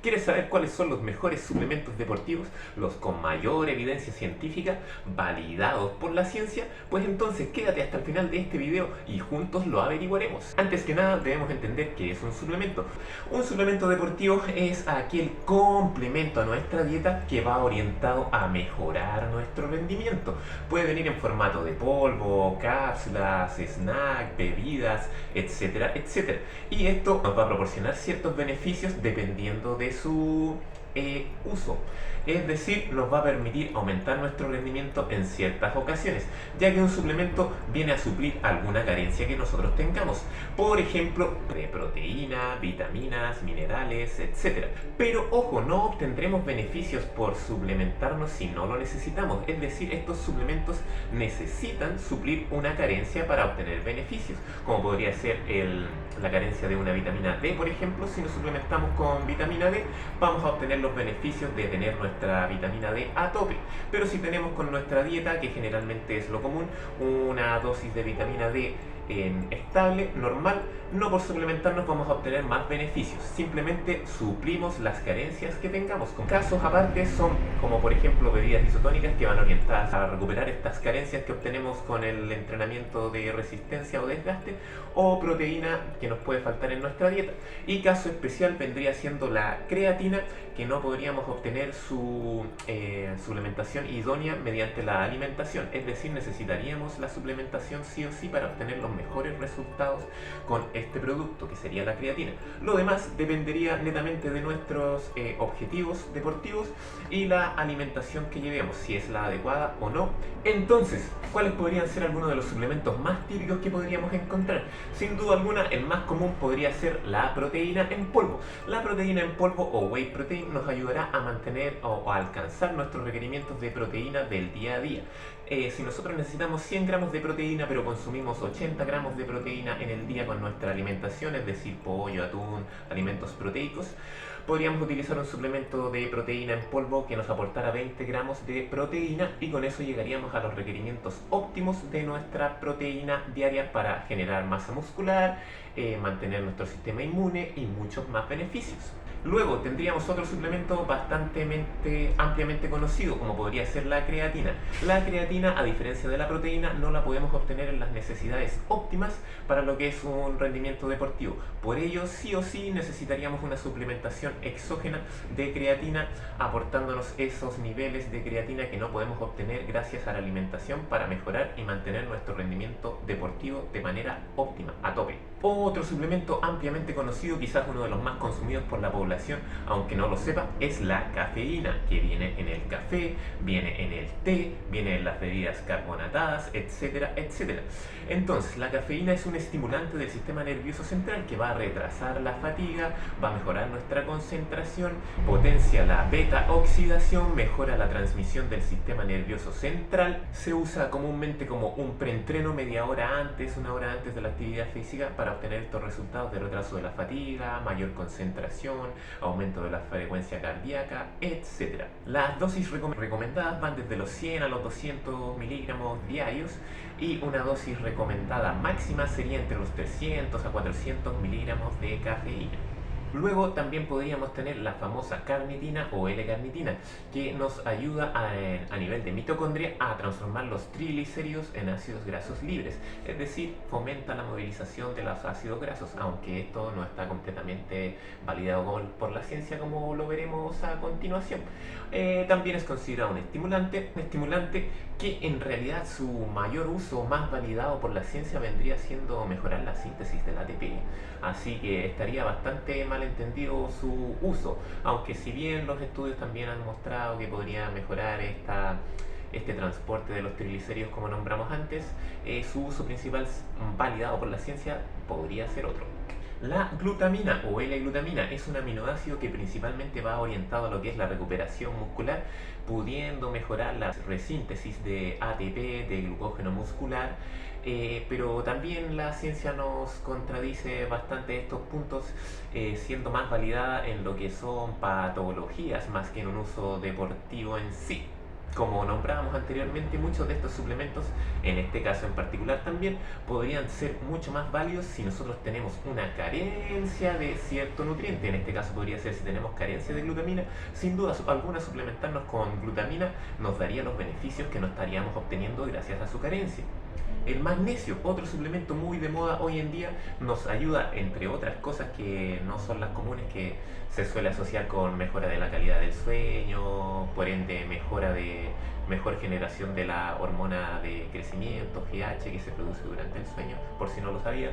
¿Quieres saber cuáles son los mejores suplementos deportivos, los con mayor evidencia científica, validados por la ciencia? Pues entonces quédate hasta el final de este video y juntos lo averiguaremos. Antes que nada debemos entender qué es un suplemento. Un suplemento deportivo es aquel complemento a nuestra dieta que va orientado a mejorar nuestro rendimiento. Puede venir en formato de polvo, cápsulas, snack, bebidas, etcétera, etcétera. Y esto nos va a proporcionar ciertos beneficios dependiendo de su uso. Es decir, nos va a permitir aumentar nuestro rendimiento en ciertas ocasiones, ya que un suplemento viene a suplir alguna carencia que nosotros tengamos. Por ejemplo, de proteína, vitaminas, minerales, etc. Pero ojo, no obtendremos beneficios por suplementarnos si no lo necesitamos. Es decir, estos suplementos necesitan suplir una carencia para obtener beneficios, como podría ser la carencia de una vitamina D, por ejemplo. Si nos suplementamos con vitamina D, vamos a obtener los beneficios de tener nuestra vitamina D a tope. Pero si tenemos con nuestra dieta, que generalmente es lo común, una dosis de vitamina D estable, normal, no por suplementarnos vamos a obtener más beneficios, simplemente suplimos las carencias que tengamos. Con casos aparte son como por ejemplo bebidas isotónicas que van orientadas a recuperar estas carencias que obtenemos con el entrenamiento de resistencia o desgaste, o proteína que nos puede faltar en nuestra dieta. Y caso especial vendría siendo la creatina, que no podríamos obtener su suplementación idónea mediante la alimentación, es decir, necesitaríamos la suplementación sí o sí para obtener los mejores resultados con este producto, que sería la creatina. Lo demás dependería netamente de nuestros objetivos deportivos y la alimentación que llevemos, si es la adecuada o no. Entonces, ¿cuáles podrían ser algunos de los suplementos más típicos que podríamos encontrar? Sin duda alguna, el más común podría ser la proteína en polvo. La proteína en polvo o whey protein nos ayudará a mantener o a alcanzar nuestros requerimientos de proteína del día a día. Si nosotros necesitamos 100 gramos de proteína pero consumimos 80 gramos de proteína en el día con nuestra alimentación, es decir, pollo, atún, alimentos proteicos, podríamos utilizar un suplemento de proteína en polvo que nos aportara 20 gramos de proteína, y con eso llegaríamos a los requerimientos óptimos de nuestra proteína diaria para generar masa muscular, mantener nuestro sistema inmune y muchos más beneficios. Luego tendríamos otro suplemento bastante ampliamente conocido, como podría ser la creatina. La creatina, a diferencia de la proteína, no la podemos obtener en las necesidades óptimas para lo que es un rendimiento deportivo. Por ello, sí o sí necesitaríamos una suplementación exógena de creatina, aportándonos esos niveles de creatina que no podemos obtener gracias a la alimentación para mejorar y mantener nuestro rendimiento deportivo de manera óptima, a tope. Otro suplemento ampliamente conocido, quizás uno de los más consumidos por la población, aunque no lo sepa, es la cafeína, que viene en el café, viene en el té, viene en las bebidas carbonatadas, etcétera, etcétera. Entonces, la cafeína es un estimulante del sistema nervioso central que va a retrasar la fatiga, va a mejorar nuestra concentración, potencia la beta oxidación, mejora la transmisión del sistema nervioso central. Se usa comúnmente como un preentreno media hora antes, una hora antes de la actividad física, para obtener estos resultados de retraso de la fatiga, mayor concentración, aumento de la frecuencia cardíaca, etc. Las dosis recomendadas van desde los 100 a los 200 miligramos diarios, y una dosis recomendada máxima sería entre los 300 a 400 miligramos de cafeína. Luego también podríamos tener la famosa carnitina o L-carnitina, que nos ayuda a nivel de mitocondria a transformar los triglicéridos en ácidos grasos libres, es decir, fomenta la movilización de los ácidos grasos, aunque esto no está completamente validado por la ciencia, como lo veremos a continuación. También es considerado un estimulante que en realidad su mayor uso más validado por la ciencia vendría siendo mejorar la síntesis del ATP, así que estaría bastante mal entendido su uso, aunque si bien los estudios también han mostrado que podría mejorar este transporte de los triglicéridos como nombramos antes, su uso principal validado por la ciencia podría ser otro. La glutamina o L-glutamina es un aminoácido que principalmente va orientado a lo que es la recuperación muscular, pudiendo mejorar la resíntesis de ATP, de glucógeno muscular, pero también la ciencia nos contradice bastante estos puntos, siendo más validada en lo que son patologías más que en un uso deportivo en sí. Como nombrábamos anteriormente, muchos de estos suplementos, en este caso en particular también, podrían ser mucho más válidos si nosotros tenemos una carencia de cierto nutriente. En este caso podría ser si tenemos carencia de glutamina. Sin duda alguna, suplementarnos con glutamina nos daría los beneficios que no estaríamos obteniendo gracias a su carencia. El magnesio, otro suplemento muy de moda hoy en día, nos ayuda, entre otras cosas que no son las comunes, que se suele asociar con mejora de la calidad del sueño, por ende mejor generación de la hormona de crecimiento, GH, que se produce durante el sueño, por si no lo sabían,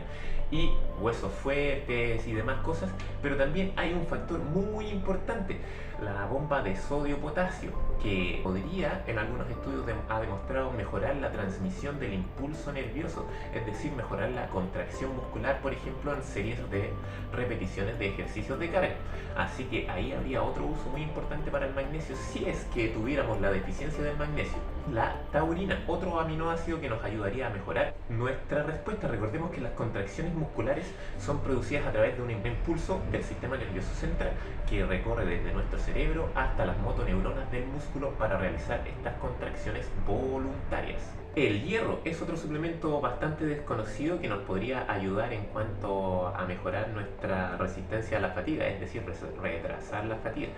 y huesos fuertes y demás cosas. Pero también hay un factor muy importante, la bomba de sodio-potasio, que podría, en algunos estudios ha demostrado mejorar la transmisión del impulso nervioso, es decir, mejorar la contracción muscular, por ejemplo, en series de repeticiones de ejercicios de carga. Así que ahí habría otro uso muy importante para el magnesio si es que tuviéramos la deficiencia del magnesio. La taurina, otro aminoácido que nos ayudaría a mejorar nuestra respuesta. Recordemos que las contracciones musculares son producidas a través de un impulso del sistema nervioso central que recorre desde nuestro cerebro hasta las motoneuronas del músculo para realizar estas contracciones voluntarias. El hierro es otro suplemento bastante desconocido que nos podría ayudar en cuanto a mejorar nuestra resistencia a la fatiga, es decir, retrasar la fatiga.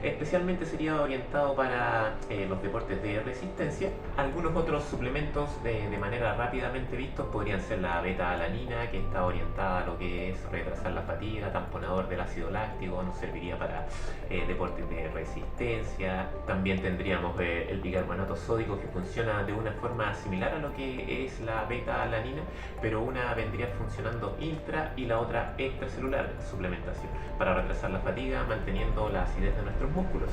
Especialmente sería orientado para los deportes de resistencia. Algunos otros suplementos de manera rápidamente vistos podrían ser la beta-alanina, que está orientada a lo que es retrasar la fatiga, tamponador del ácido láctico, nos serviría para deportes de resistencia. También tendríamos el bicarbonato sódico, que funciona de una forma similar a lo que es la beta-alanina, pero una vendría funcionando intra y la otra extracelular, suplementación, para retrasar la fatiga, manteniendo la acidez de nuestros músculos.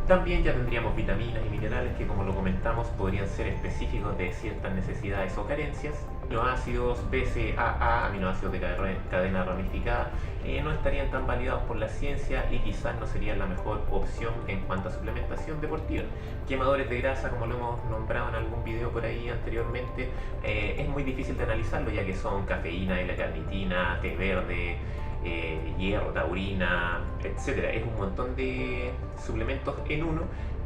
También ya tendríamos vitaminas y minerales que, como lo comentamos, podrían ser específicos de ciertas necesidades o carencias. Aminoácidos BCAA, aminoácidos de cadena ramificada, no estarían tan validados por la ciencia y quizás no serían la mejor opción en cuanto a suplementación deportiva. Quemadores de grasa, como lo hemos nombrado en algún video por ahí anteriormente, es muy difícil de analizarlo, ya que son cafeína, L-carnitina, té verde, hierro, taurina, etcétera. Es un montón de suplementos en uno,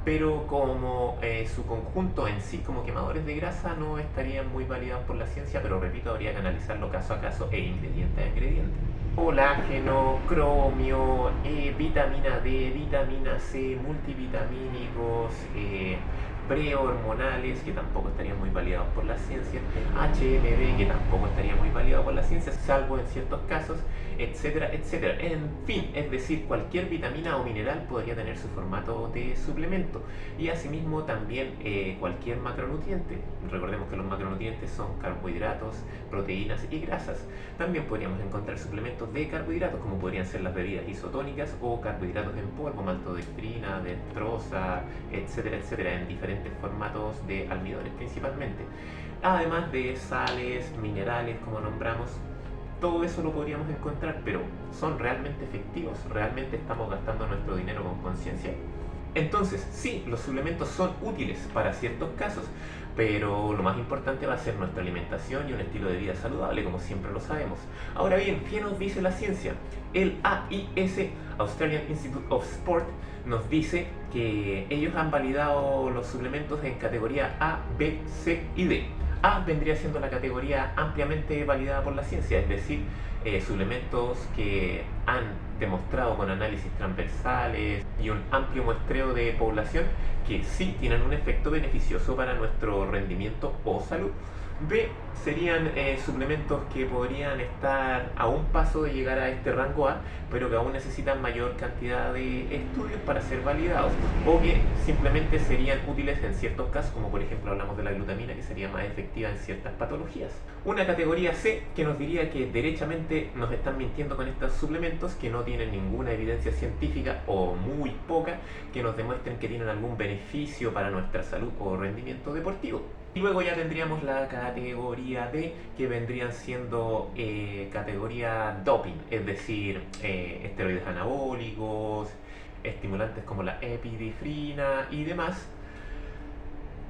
pero como su conjunto en sí, como quemadores de grasa, no estarían muy validados por la ciencia, pero repito, habría que analizarlo caso a caso e ingrediente a ingrediente. Colágeno, cromio, vitamina D, vitamina C, multivitamínicos, prehormonales, que tampoco estarían muy validados por la ciencia, HMB, que tampoco estaría muy validado por la ciencia, salvo en ciertos casos, etcétera, etcétera. En fin, es decir, cualquier vitamina o mineral podría tener su formato de suplemento, y asimismo también cualquier macronutriente. Recordemos que los macronutrientes son carbohidratos, proteínas y grasas. También podríamos encontrar suplementos de carbohidratos, como podrían ser las bebidas isotónicas o carbohidratos en polvo, maltodextrina, dextrosa, etcétera, etcétera, en diferentes formatos de almidones principalmente. Además de sales, minerales, como nombramos. Todo eso lo podríamos encontrar, pero ¿son realmente efectivos? ¿Realmente estamos gastando nuestro dinero con conciencia? Entonces, sí, los suplementos son útiles para ciertos casos, pero lo más importante va a ser nuestra alimentación y un estilo de vida saludable, como siempre lo sabemos. Ahora bien, ¿qué nos dice la ciencia? El AIS, Australian Institute of Sport, nos dice que ellos han validado los suplementos en categoría A, B, C y D. A vendría siendo la categoría ampliamente validada por la ciencia, es decir, suplementos que han demostrado con análisis transversales y un amplio muestreo de población que sí tienen un efecto beneficioso para nuestro rendimiento o salud. B serían suplementos que podrían estar a un paso de llegar a este rango A, pero que aún necesitan mayor cantidad de estudios para ser validados, o que simplemente serían útiles en ciertos casos, como por ejemplo hablamos de la glutamina, que sería más efectiva en ciertas patologías. Una categoría C, que nos diría que derechamente nos están mintiendo con estos suplementos, que no tienen ninguna evidencia científica o muy poca que nos demuestren que tienen algún beneficio para nuestra salud o rendimiento deportivo. Y luego ya tendríamos la categoría D, que vendrían siendo categoría doping, es decir, esteroides anabólicos, estimulantes como la epinefrina y demás,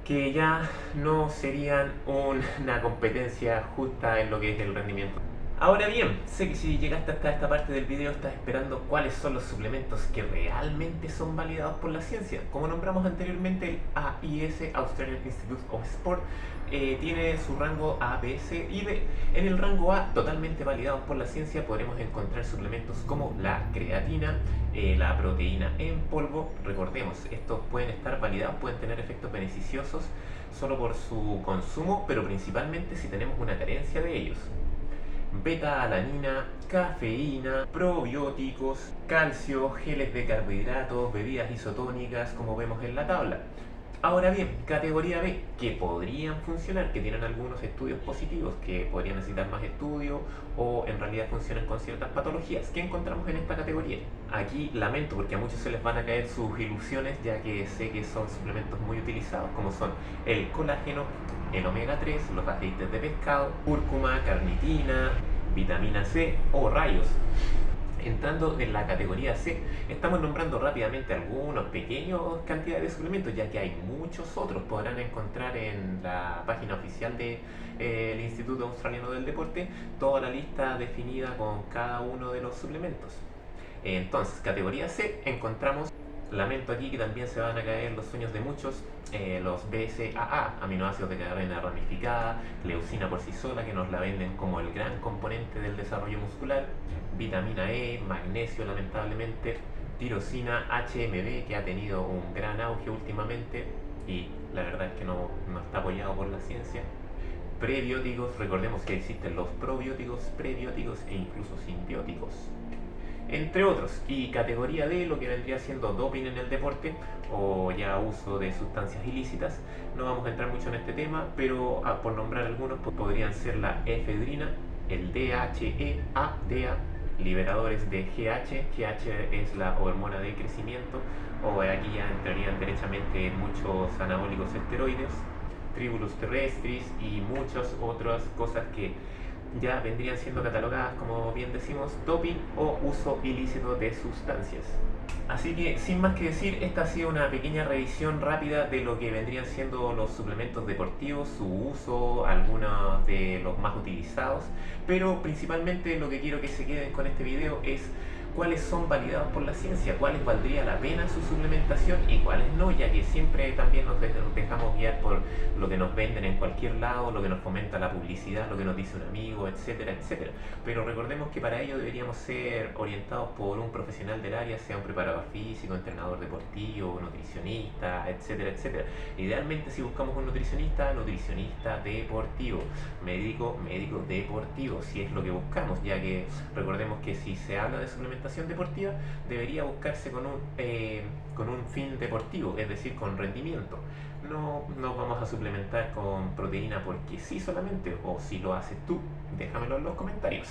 que ya no serían una competencia justa en lo que es el rendimiento. Ahora bien, sé que si llegaste hasta esta parte del video estás esperando cuáles son los suplementos que realmente son validados por la ciencia. Como nombramos anteriormente, el AIS, Australian Institute of Sport, tiene su rango A, B, C y D. En el rango A, totalmente validados por la ciencia, podremos encontrar suplementos como la creatina, la proteína en polvo. Recordemos, estos pueden estar validados, pueden tener efectos beneficiosos solo por su consumo, pero principalmente si tenemos una carencia de ellos. Beta-alanina, cafeína, probióticos, calcio, geles de carbohidratos, bebidas isotónicas, como vemos en la tabla. Ahora bien, categoría B, que podrían funcionar, que tienen algunos estudios positivos, que podrían necesitar más estudios o en realidad funcionan con ciertas patologías. ¿Qué encontramos en esta categoría? Aquí lamento porque a muchos se les van a caer sus ilusiones, ya que sé que son suplementos muy utilizados, como son el colágeno, el omega 3, los aceites de pescado, cúrcuma, carnitina, vitamina C o rayos. Entrando en la categoría C, estamos nombrando rápidamente algunos pequeños cantidades de suplementos, ya que hay muchos otros. Podrán encontrar en la página oficial del Instituto Australiano del Deporte toda la lista definida con cada uno de los suplementos. Entonces, categoría C, encontramos, lamento aquí que también se van a caer los sueños de muchos, los BCAA, aminoácidos de cadena ramificada, leucina por sí sola, que nos la venden como el gran componente del desarrollo muscular, vitamina E, magnesio lamentablemente, tirosina, HMB, que ha tenido un gran auge últimamente y la verdad es que no está apoyado por la ciencia. Prebióticos, recordemos que existen los probióticos, prebióticos e incluso simbióticos, entre otros. Y categoría D, lo que vendría siendo doping en el deporte o ya uso de sustancias ilícitas. No vamos a entrar mucho en este tema, pero por nombrar algunos, pues podrían ser la efedrina, el DHEA, DEA, liberadores de GH es la hormona de crecimiento, o aquí ya entrarían derechamente muchos anabólicos esteroides, Tribulus terrestris y muchas otras cosas que ya vendrían siendo catalogadas, como bien decimos, doping o uso ilícito de sustancias. Así que, sin más que decir, esta ha sido una pequeña revisión rápida de lo que vendrían siendo los suplementos deportivos, su uso, algunos de los más utilizados, pero principalmente lo que quiero que se queden con este video es cuáles son validados por la ciencia, cuáles valdría la pena su suplementación y cuáles no, ya que siempre también nos dejamos guiar por lo que nos venden en cualquier lado, lo que nos fomenta la publicidad, lo que nos dice un amigo, etcétera, etcétera. Pero recordemos que para ello deberíamos ser orientados por un profesional del área, sea un preparador físico, entrenador deportivo, nutricionista, etcétera, etcétera. Idealmente, si buscamos un nutricionista, nutricionista deportivo, médico, médico deportivo, si es lo que buscamos, ya que recordemos que si se habla de suplementación deportiva, debería buscarse con un fin deportivo, es decir, con rendimiento. No nos vamos a suplementar con proteína porque sí solamente, o si lo haces tú, déjamelo en los comentarios.